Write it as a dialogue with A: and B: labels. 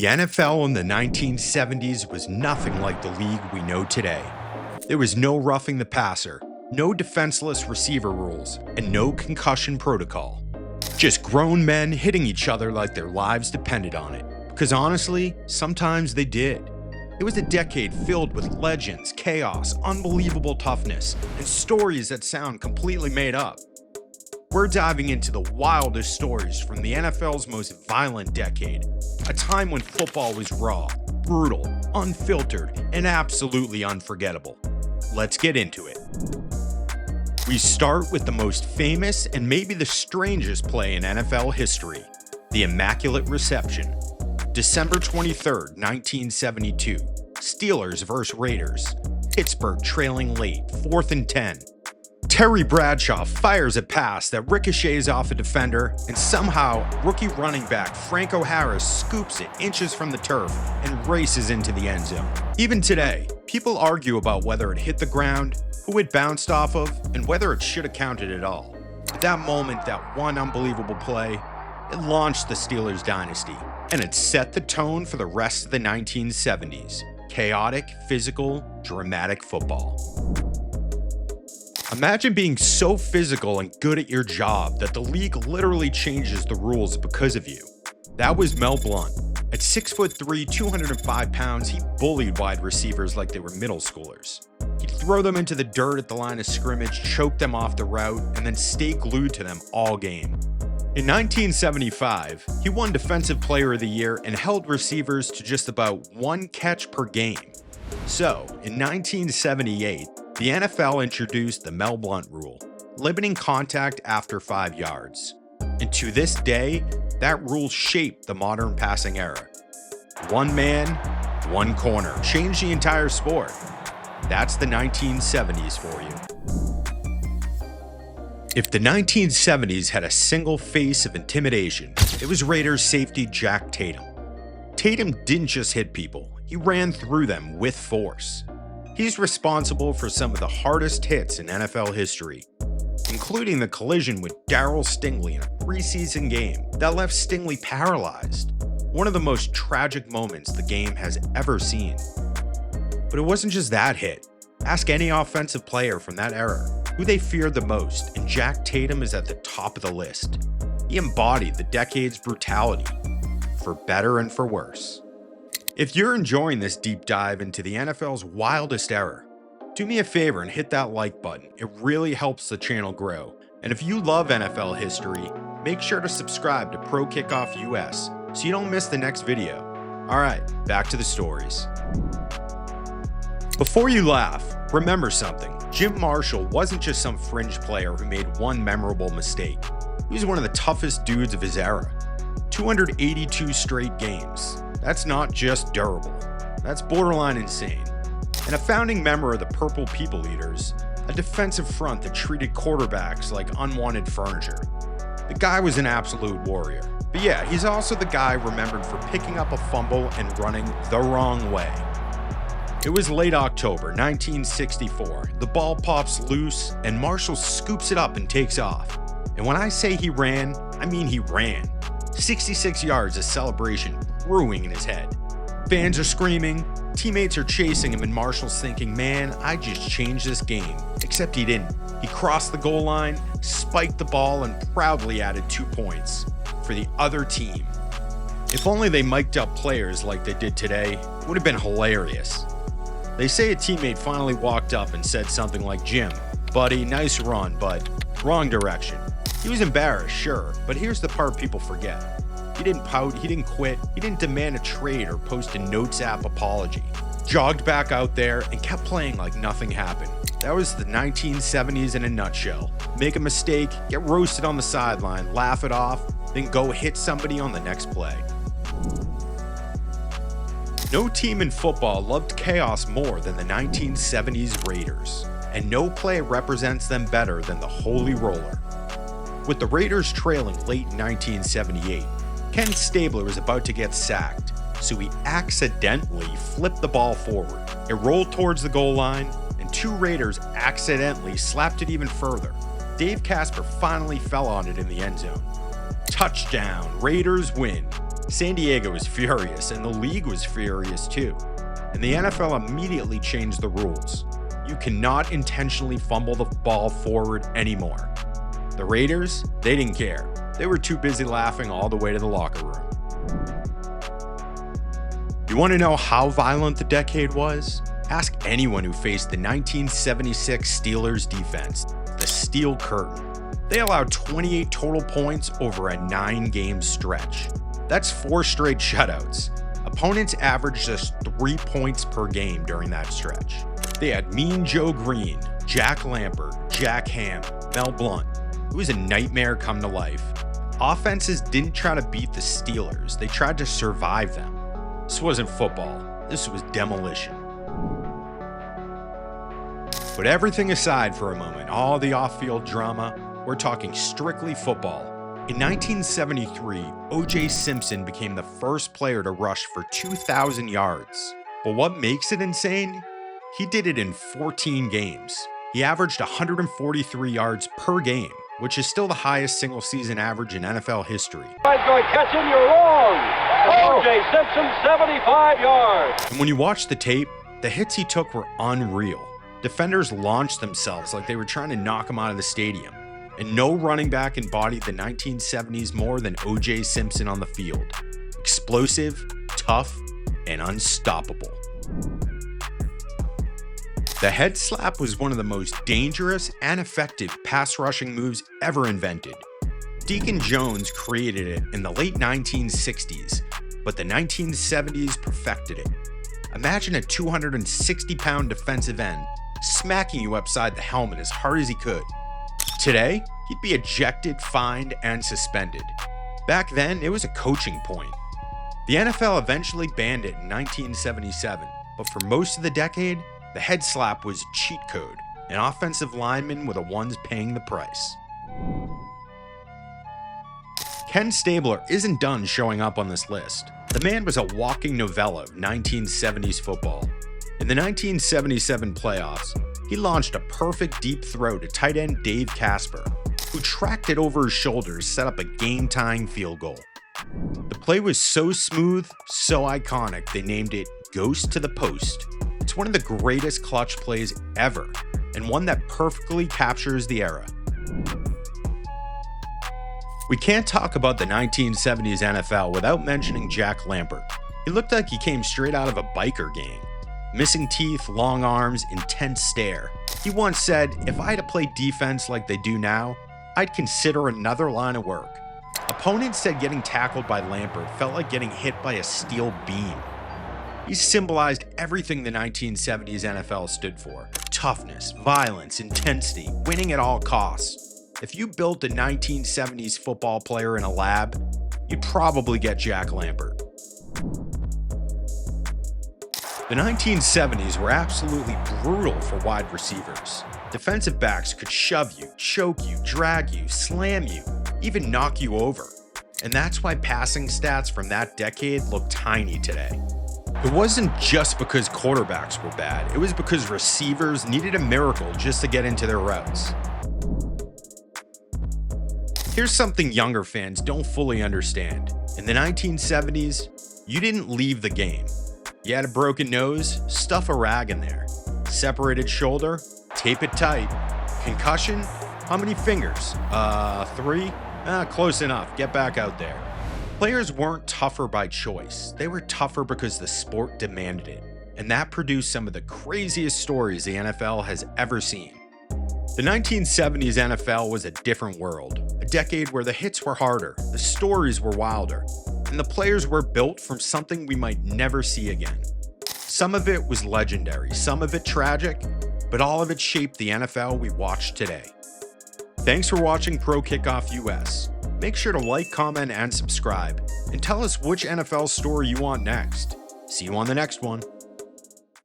A: The NFL in the 1970s was nothing like the league we know today. There was no roughing the passer, no defenseless receiver rules, and no concussion protocol. Just grown men hitting each other like their lives depended on it. Because honestly, sometimes they did. It was a decade filled with legends, chaos, unbelievable toughness, and stories that sound completely made up. We're diving into the wildest stories from the NFL's most violent decade, a time when football was raw, brutal, unfiltered, and absolutely unforgettable. Let's get into it. We start with the most famous and maybe the strangest play in NFL history, the immaculate reception. December 23rd, 1972, Steelers vs. Raiders, Pittsburgh trailing late, 4th and 10. Terry Bradshaw fires a pass that ricochets off a defender, and somehow rookie running back Franco Harris scoops it inches from the turf and races into the end zone. Even today, people argue about whether it hit the ground, who it bounced off of, and whether it should have counted at all. At that moment, that one unbelievable play, it launched the Steelers dynasty, and it set the tone for the rest of the 1970s. Chaotic, physical, dramatic football. Imagine being so physical and good at your job that the league literally changes the rules because of you. That was Mel Blount. At 6'3", 205 pounds, he bullied wide receivers like they were middle schoolers. He'd throw them into the dirt at the line of scrimmage, choke them off the route, and then stay glued to them all game. In 1975, he won Defensive Player of the Year and held receivers to just about one catch per game. So, in 1978, the NFL introduced the Mel Blount rule, limiting contact after 5 yards. And to this day, that rule shaped the modern passing era. One man, one corner, changed the entire sport. That's the 1970s for you. If the 1970s had a single face of intimidation, it was Raiders safety Jack Tatum. Tatum didn't just hit people, he ran through them with force. He's responsible for some of the hardest hits in NFL history, including the collision with Darryl Stingley in a preseason game that left Stingley paralyzed, one of the most tragic moments the game has ever seen. But it wasn't just that hit. Ask any offensive player from that era who they feared the most, and Jack Tatum is at the top of the list. He embodied the decade's brutality, for better and for worse. If you're enjoying this deep dive into the NFL's wildest era, do me a favor and hit that like button. It really helps the channel grow. And if you love NFL history, make sure to subscribe to Pro Kickoff US so you don't miss the next video. Alright, back to the stories. Before you laugh, remember something. Jim Marshall wasn't just some fringe player who made one memorable mistake. He was one of the toughest dudes of his era. 282 straight games. That's not just durable. That's borderline insane. And a founding member of the Purple People Eaters, a defensive front that treated quarterbacks like unwanted furniture. The guy was an absolute warrior. But yeah, he's also the guy remembered for picking up a fumble and running the wrong way. It was late October 1964. The ball pops loose and Marshall scoops it up and takes off. And when I say he ran, I mean he ran. 66 yards of celebration brewing in his head. Fans are screaming, teammates are chasing him, and Marshall's thinking, man, I just changed this game. Except he didn't. He crossed the goal line, spiked the ball, and proudly added 2 points for the other team. If only they mic'd up players like they did today, it would have been hilarious. They say a teammate finally walked up and said something like, Jim, buddy, nice run, but wrong direction. He was embarrassed, sure, but here's the part people forget. He didn't pout, he didn't quit, he didn't demand a trade or post a Notes app apology. Jogged back out there and kept playing like nothing happened. That was the 1970s in a nutshell. Make a mistake, get roasted on the sideline, laugh it off, then go hit somebody on the next play. No team in football loved chaos more than the 1970s Raiders, and no play represents them better than the Holy Roller. With the Raiders trailing late in 1978, Ken Stabler was about to get sacked, so he accidentally flipped the ball forward. It rolled towards the goal line, and 2 Raiders accidentally slapped it even further. Dave Casper finally fell on it in the end zone. Touchdown, Raiders win. San Diego was furious, and the league was furious too. And the NFL immediately changed the rules. You cannot intentionally fumble the ball forward anymore. The Raiders, they didn't care. They were too busy laughing all the way to the locker room. You want to know how violent the decade was? Ask anyone who faced the 1976 Steelers defense, the Steel Curtain. They allowed 28 total points over a 9-game stretch. That's 4 straight shutouts. Opponents averaged just 3 points per game during that stretch. They had Mean Joe Green, Jack Lampert, Jack Ham, Mel Blount. It was a nightmare come to life. Offenses didn't try to beat the Steelers, they tried to survive them. This wasn't football, this was demolition. But everything aside for a moment, all the off-field drama, we're talking strictly football. In 1973, O.J. Simpson became the first player to rush for 2,000 yards. But what makes it insane? He did it in 14 games. He averaged 143 yards per game, which is still the highest single-season average in NFL history.
B: Going catching, you're wrong. O.J. Simpson, 75 yards.
A: And when you watch the tape, the hits he took were unreal. Defenders launched themselves like they were trying to knock him out of the stadium. And no running back embodied the 1970s more than O.J. Simpson on the field. Explosive, tough, and unstoppable. The head slap was one of the most dangerous and effective pass rushing moves ever invented. Deacon Jones created it in the late 1960s, but the 1970s perfected it. Imagine a 260-pound defensive end smacking you upside the helmet as hard as he could. Today, he'd be ejected, fined, and suspended. Back then, it was a coaching point. The NFL eventually banned it in 1977, but for most of the decade, the head slap was cheat code, and offensive linemen were the ones paying the price. Ken Stabler isn't done showing up on this list. The man was a walking novella of 1970s football. In the 1977 playoffs, he launched a perfect deep throw to tight end Dave Casper, who tracked it over his shoulders, set up a game-tying field goal. The play was so smooth, so iconic, they named it Ghost to the Post. It's one of the greatest clutch plays ever, and one that perfectly captures the era. We can't talk about the 1970s NFL without mentioning Jack Lampert. He looked like he came straight out of a biker gang. Missing teeth, long arms, intense stare. He once said, "If I had to play defense like they do now, I'd consider another line of work." Opponents said getting tackled by Lampert felt like getting hit by a steel beam. He symbolized everything the 1970s NFL stood for: toughness, violence, intensity, winning at all costs. If you built a 1970s football player in a lab, you'd probably get Jack Lampert. The 1970s were absolutely brutal for wide receivers. Defensive backs could shove you, choke you, drag you, slam you, even knock you over. And that's why passing stats from that decade look tiny today. It wasn't just because quarterbacks were bad, it was because receivers needed a miracle just to get into their routes. Here's something younger fans don't fully understand. In the 1970s, you didn't leave the game. You had a broken nose, stuff a rag in there. Separated shoulder, tape it tight. Concussion, how many fingers? 3? Close enough, get back out there. Players weren't tougher by choice, they were tougher because the sport demanded it. And that produced some of the craziest stories the NFL has ever seen. The 1970s NFL was a different world, a decade where the hits were harder, the stories were wilder, and the players were built from something we might never see again. Some of it was legendary, some of it tragic, but all of it shaped the NFL we watch today. Thanks for watching Pro Kickoff US. Make sure to like, comment, and subscribe, and tell us which NFL story you want next. See you on the next one.